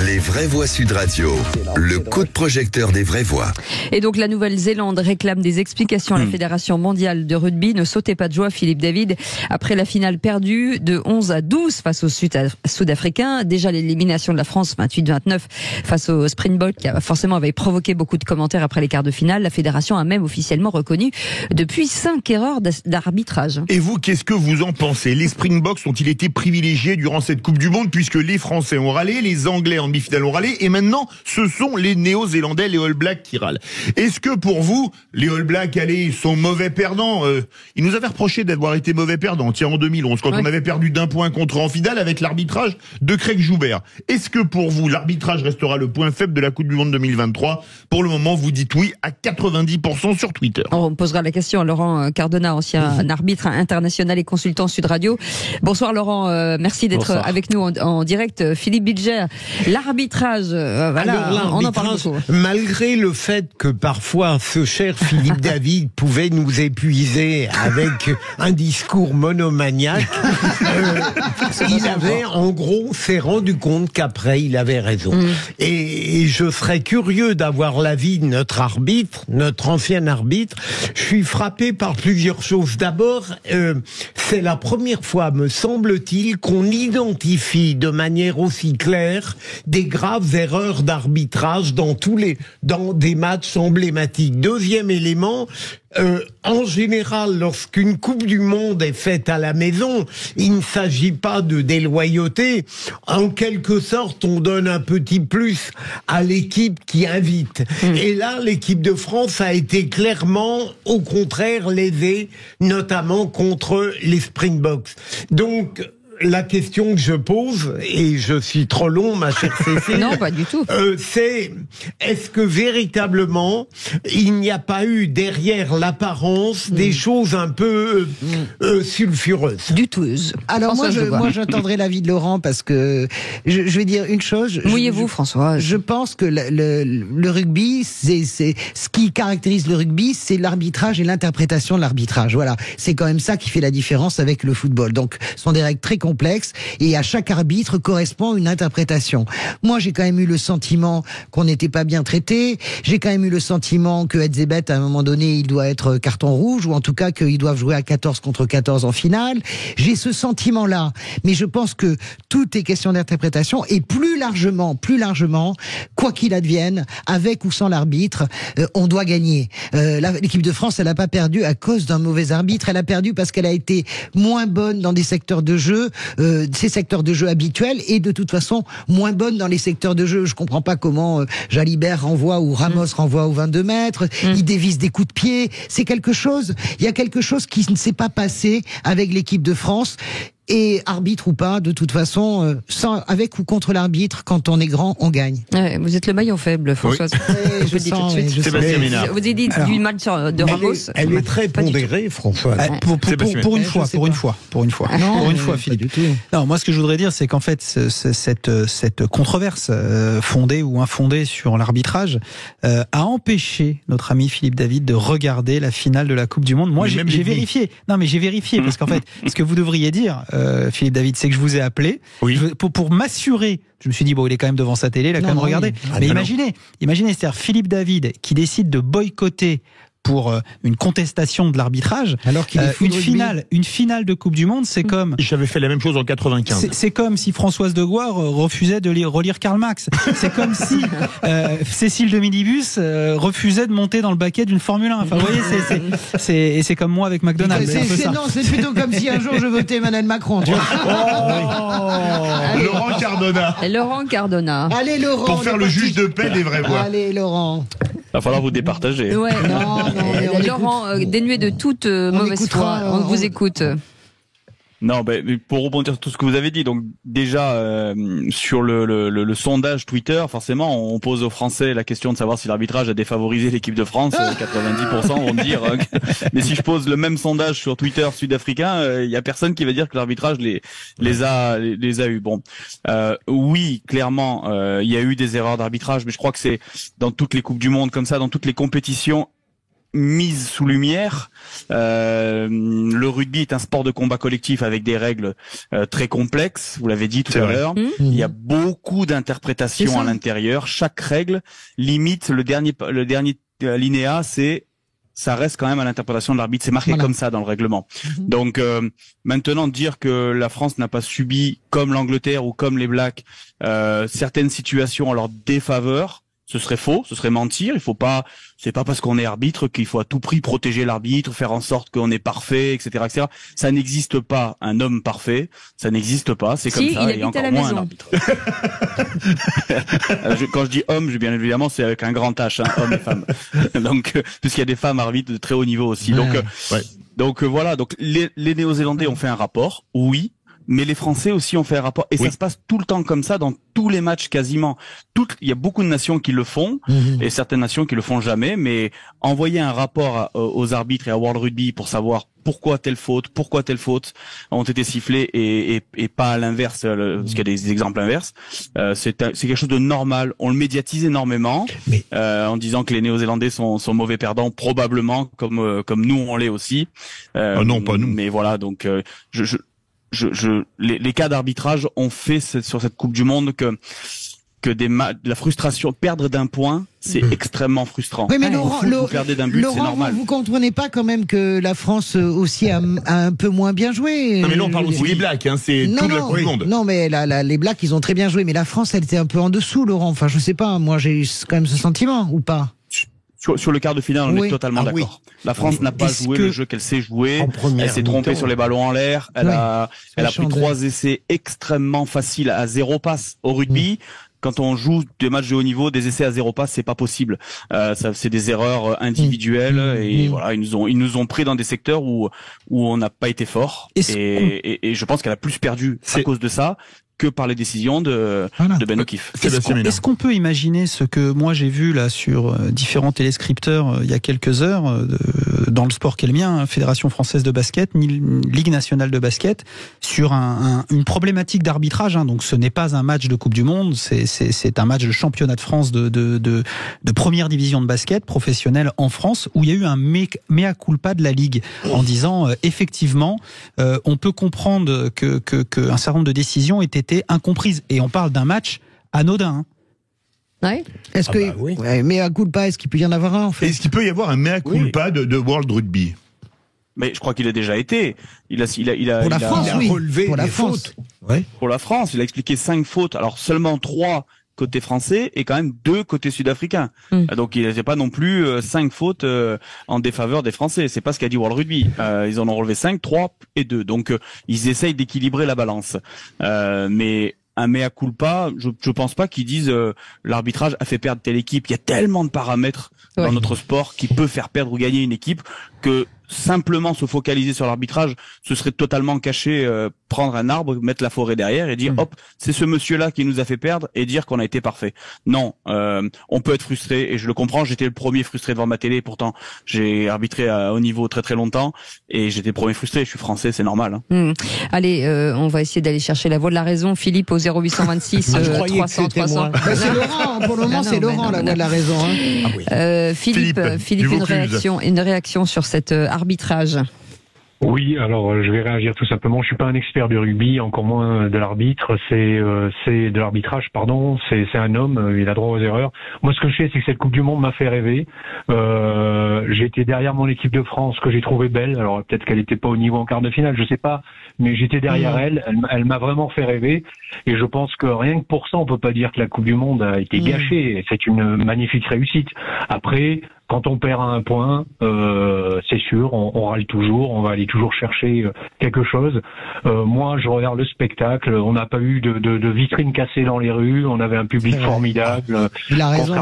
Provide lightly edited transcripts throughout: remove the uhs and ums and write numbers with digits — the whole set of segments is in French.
Les vraies voix Sud Radio, le coup de projecteur des vraies voix. Et donc la Nouvelle-Zélande réclame des explications à la Fédération mondiale de rugby. Ne sautez pas de joie, Philippe David, après la finale perdue de 11-12 face aux Sud-Africains. Déjà l'élimination de la France 28-29 face aux Springboks, qui forcément avait provoqué beaucoup de commentaires après les quarts de finale. La Fédération a même officiellement reconnu depuis 5 erreurs d'arbitrage. Et vous, qu'est-ce que vous en pensez? Les Springboks ont-ils été privilégiés durant cette Coupe du Monde, puisque les Français ont râlé, les Anglais en demi-finale ont râlé, et maintenant ce sont les Néo-Zélandais, les All Blacks qui râlent. Est-ce que pour vous, les All Blacks, allez, sont mauvais perdants? Ils nous avaient reproché d'avoir été mauvais perdants, tiens, en 2011, quand on avait perdu d'1 point contre en finale avec l'arbitrage de Craig Joubert. Est-ce que pour vous, l'arbitrage restera le point faible de la Coupe du Monde 2023? Pour le moment, vous dites oui à 90% sur Twitter. On posera la question à Laurent Cardona, ancien arbitre international et consultant Sud Radio. Bonsoir Laurent, merci d'être avec nous en direct. Philippe Bilger, l'arbitrage, voilà, on en parle beaucoup. Malgré le fait que parfois ce cher Philippe David pouvait nous épuiser avec un discours monomaniaque, il avait, en gros, s'est rendu compte qu'après il avait raison. Et je serais curieux d'avoir l'avis de notre arbitre, notre ancien arbitre. Je suis frappé par plusieurs choses. D'abord, c'est la première fois, me semble-t-il, qu'on identifie de manière aussi claire des graves erreurs d'arbitrage dans des matchs emblématiques. Deuxième élément, en général, lorsqu'une Coupe du Monde est faite à la maison, il ne s'agit pas de déloyauté. En quelque sorte, on donne un petit plus à l'équipe qui invite. Et là, l'équipe de France a été clairement, au contraire, lésée, notamment contre les Springboks. Donc, la question que je pose, et je suis trop long, ma chère Cécile. Non, pas du tout. C'est, est-ce que véritablement, il n'y a pas eu derrière l'apparence des choses un peu sulfureuses? Duteuses. Alors moi, j'attendrai l'avis de Laurent, parce que je vais dire une chose. Mouillez-vous, François. Je pense que le rugby, c'est ce qui caractérise le rugby, c'est l'arbitrage et l'interprétation de l'arbitrage. Voilà, c'est quand même ça qui fait la différence avec le football. Donc, ce sont des règles très complexe, et à chaque arbitre correspond une interprétation. Moi, j'ai quand même eu le sentiment qu'on n'était pas bien traité. J'ai quand même eu le sentiment que Edzebet, à un moment donné, il doit être carton rouge, ou en tout cas qu'ils doivent jouer à 14 contre 14 en finale. J'ai ce sentiment-là. Mais je pense que tout est question d'interprétation, et plus largement, quoi qu'il advienne, avec ou sans l'arbitre, on doit gagner. L'équipe de France, elle n'a pas perdu à cause d'un mauvais arbitre. Elle a perdu parce qu'elle a été moins bonne dans des secteurs de jeu, ces secteurs de jeu habituels, et de toute façon moins bonne dans les secteurs de jeu. Je comprends pas comment Jalibert renvoie ou Ramos renvoie aux 22 mètres, il dévisse des coups de pied. C'est quelque chose, il y a quelque chose qui ne s'est pas passé avec l'équipe de France. Et arbitre ou pas, de toute façon, avec ou contre l'arbitre, quand on est grand, on gagne. Vous êtes le maillon faible, Françoise. Oui. Je le dis tout de suite. Sébastien Ménard. Vous avez dit du mal de Ramos. Elle est très pondérée, François. Pour une fois, Philippe. Non, moi, ce que je voudrais dire, c'est qu'en fait, cette controverse fondée ou infondée sur l'arbitrage a empêché notre ami Philippe David de regarder la finale de la Coupe du Monde. Moi, j'ai vérifié. Non, mais j'ai vérifié, parce qu'en fait, ce que vous devriez dire, Philippe David, c'est que je vous ai appelé pour m'assurer. Je me suis dit, bon, il est quand même devant sa télé, il a quand même regardé. Mais imaginez, c'est-à-dire Philippe David qui décide de boycotter pour une contestation de l'arbitrage. Alors qu'il est une finale de Coupe du Monde, c'est comme... J'avais fait la même chose en 95. C'est comme si Françoise de Goire refusait de relire Karl Marx. C'est comme si Cécile de Midibus refusait de monter dans le baquet d'une Formule 1. Enfin, vous voyez, c'est comme moi avec McDonald's. C'est plutôt comme si un jour je votais Emmanuel Macron. Tu vois. Laurent Cardona. Allez, Laurent. Pour faire le juge de paix des vraies voix. Allez, Laurent. Il va falloir vous départager. Ouais. Non, Laurent, dénué de toute mauvaise foi, on vous écoute. Non, pour rebondir sur tout ce que vous avez dit, donc déjà sur le sondage Twitter, forcément, on pose aux Français la question de savoir si l'arbitrage a défavorisé l'équipe de France. 90% vont dire. Mais si je pose le même sondage sur Twitter sud-africain, il y a personne qui va dire que l'arbitrage les a eu. Bon, oui, clairement, il y a eu des erreurs d'arbitrage, mais je crois que c'est dans toutes les coupes du monde comme ça, dans toutes les compétitions mise sous lumière. Le rugby est un sport de combat collectif avec des règles très complexes. Vous l'avez dit tout à l'heure. Il y a beaucoup d'interprétations à l'intérieur. Chaque règle limite le dernier alinéa, ça reste quand même à l'interprétation de l'arbitre. C'est marqué comme ça dans le règlement. Donc maintenant, dire que la France n'a pas subi, comme l'Angleterre ou comme les Blacks, certaines situations en leur défaveur, ce serait faux, ce serait mentir. Il faut pas, c'est pas parce qu'on est arbitre qu'il faut à tout prix protéger l'arbitre, faire en sorte qu'on est parfait, etc., etc. Ça n'existe pas un homme parfait, ça n'existe pas, c'est comme ça, et encore moins un arbitre. Quand je dis homme, bien évidemment, c'est avec un grand H, hein, homme et femme. Donc, puisqu'il y a des femmes arbitres de très haut niveau aussi. Donc voilà. Donc les Néo-Zélandais ont fait un rapport, oui. Mais les Français aussi ont fait un rapport. Et ça se passe tout le temps comme ça dans tous les matchs quasiment. Il y a beaucoup de nations qui le font et certaines nations qui le font jamais. Mais envoyer un rapport aux arbitres et à World Rugby pour savoir pourquoi telle faute ont été sifflées et pas à l'inverse, parce qu'il y a des exemples inverses. C'est quelque chose de normal. On le médiatise énormément en disant que les Néo-Zélandais sont mauvais perdants, probablement comme nous on l'est aussi. Non, pas nous. Mais voilà, donc les cas d'arbitrage ont fait sur cette Coupe du Monde que la frustration, perdre d'un point, c'est extrêmement frustrant. Oui, mais Laurent, vous perdez d'un but, c'est normal. Vous comprenez pas quand même que la France aussi a un peu moins bien joué. Non, mais là on parle aussi des Blacks, hein, c'est tout la Coupe du Monde. Non, mais les Blacks, ils ont très bien joué, mais la France, elle était un peu en dessous, Laurent. Enfin, je sais pas, moi j'ai quand même ce sentiment, ou pas? Sur le quart de finale, on est totalement d'accord. La France n'a pas joué le jeu qu'elle sait jouer. Elle s'est trompée sur les ballons en l'air. Elle a pris 3 essais extrêmement faciles à 0 passe. Au rugby, quand on joue des matchs de haut niveau, des essais à 0 passe, c'est pas possible. C'est des erreurs individuelles et voilà, ils nous ont pris dans des secteurs où on n'a pas été fort. Et je pense qu'elle a plus perdu à cause de ça que par les décisions de Ben O'Keefe. Est-ce qu'on peut imaginer ce que moi j'ai vu là sur différents téléscripteurs il y a quelques heures dans le sport qu'est le mien, Fédération française de basket, Ligue nationale de basket, sur une problématique d'arbitrage. Donc ce n'est pas un match de Coupe du Monde, c'est un match de championnat de France de première division de basket professionnelle en France, où il y a eu un mea culpa de la Ligue en disant effectivement on peut comprendre que un certain nombre de décisions aient été incomprise, et on parle d'un match anodin. Ouais. Est-ce que mea culpa, est-ce qu'il peut y en avoir un en fait? Est-ce qu'il peut y avoir un mea culpa de World Rugby? Mais je crois qu'il a déjà été. Il a relevé pour la France. Ouais. Pour la France, il a expliqué 5 fautes. Alors seulement 3 côté français et quand même 2 côté sud-africain. Donc il n'avait pas non plus 5 fautes en défaveur des Français. C'est pas ce qu'a dit World Rugby. Ils en ont relevé 5, 3 et 2. Donc ils essayent d'équilibrer la balance. Mais un mea culpa, je pense pas qu'ils disent l'arbitrage a fait perdre telle équipe. Il y a tellement de paramètres dans notre sport qui peut faire perdre ou gagner une équipe que simplement se focaliser sur l'arbitrage, ce serait totalement cacher, prendre un arbre, mettre la forêt derrière et dire hop, c'est ce monsieur-là qui nous a fait perdre et dire qu'on a été parfait. Non, on peut être frustré et je le comprends. J'étais le premier frustré devant ma télé. Pourtant, j'ai arbitré à haut niveau très très longtemps et j'étais le premier frustré. Je suis français, c'est normal. Allez, on va essayer d'aller chercher la voix de la raison. Philippe au 0826 300 300. C'est Laurent. Pour le moment, c'est Laurent la voix de la raison. Philippe, une réaction sur cet arbitrage. Oui, alors je vais réagir tout simplement. Je suis pas un expert du rugby, encore moins de l'arbitre. C'est de l'arbitrage, pardon. C'est un homme, il a droit aux erreurs. Moi, ce que je sais, c'est que cette Coupe du Monde m'a fait rêver. J'étais derrière mon équipe de France que j'ai trouvée belle. Alors peut-être qu'elle était pas au niveau en quart de finale, je sais pas, mais j'étais derrière elle. Elle m'a vraiment fait rêver. Et je pense que rien que pour ça, on peut pas dire que la Coupe du Monde a été gâchée. C'est une magnifique réussite. Après, quand on perd à un point, c'est sûr, on râle toujours, on va aller toujours chercher quelque chose. Moi, je regarde le spectacle. On n'a pas eu de vitrine cassée dans les rues. On avait un public formidable. Il a raison,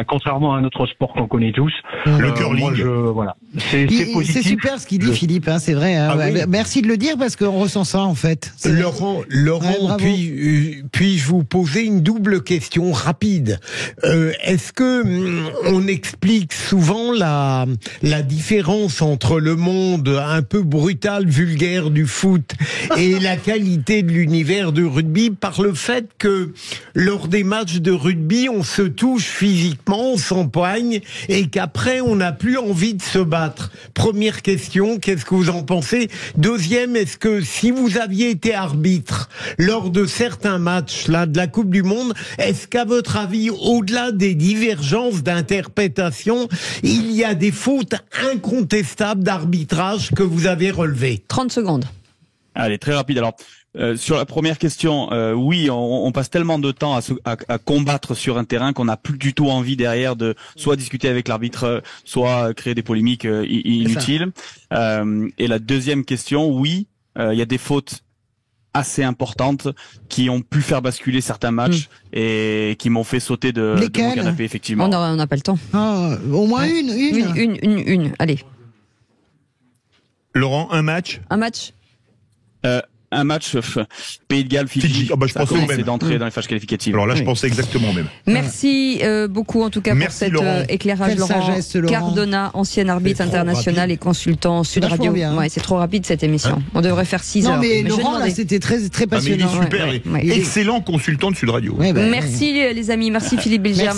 contrairement à un autre sport qu'on connaît tous. Le curling. Voilà. C'est positif. C'est super ce qu'il dit, Philippe. C'est vrai. Oui. Merci de le dire parce qu'on ressent ça en fait. Laurent, puis-je vous poser une double question rapide? Est-ce que on explique explique souvent la différence entre le monde un peu brutal, vulgaire du foot et la qualité de l'univers du rugby par le fait que lors des matchs de rugby, on se touche physiquement, on s'empoigne et qu'après, on n'a plus envie de se battre. Première question, qu'est-ce que vous en pensez? Deuxième, est-ce que si vous aviez été arbitre lors de certains matchs là de la Coupe du Monde, est-ce qu'à votre avis, au-delà des divergences d'interprétation, il y a des fautes incontestables d'arbitrage que vous avez relevées? 30 secondes. Allez, très rapide. Alors, sur la première question, oui, on passe tellement de temps à combattre sur un terrain qu'on n'a plus du tout envie derrière de soit discuter avec l'arbitre, soit créer des polémiques inutiles. Et la deuxième question, oui, il y a des fautes assez importantes qui ont pu faire basculer certains matchs et qui m'ont fait sauter de mon canapé, effectivement. On n'a pas le temps. Au moins une. Allez. Laurent, un match? Un match Pays de Galles, Fidji. Je pensais au même. D'entrer dans les phases qualificatives. Alors là, je pensais exactement au même. Merci beaucoup en tout cas pour cet éclairage. Quelle Laurent sagesse, Laurent. Cardona, ancien arbitre international et consultant Sud Radio. Ouais, c'est trop rapide cette émission. On devrait faire 6 heures. Non mais Laurent, là, c'était très passionnant. Il est super. Excellent consultant de Sud Radio. Merci les amis, merci Philippe Bilger.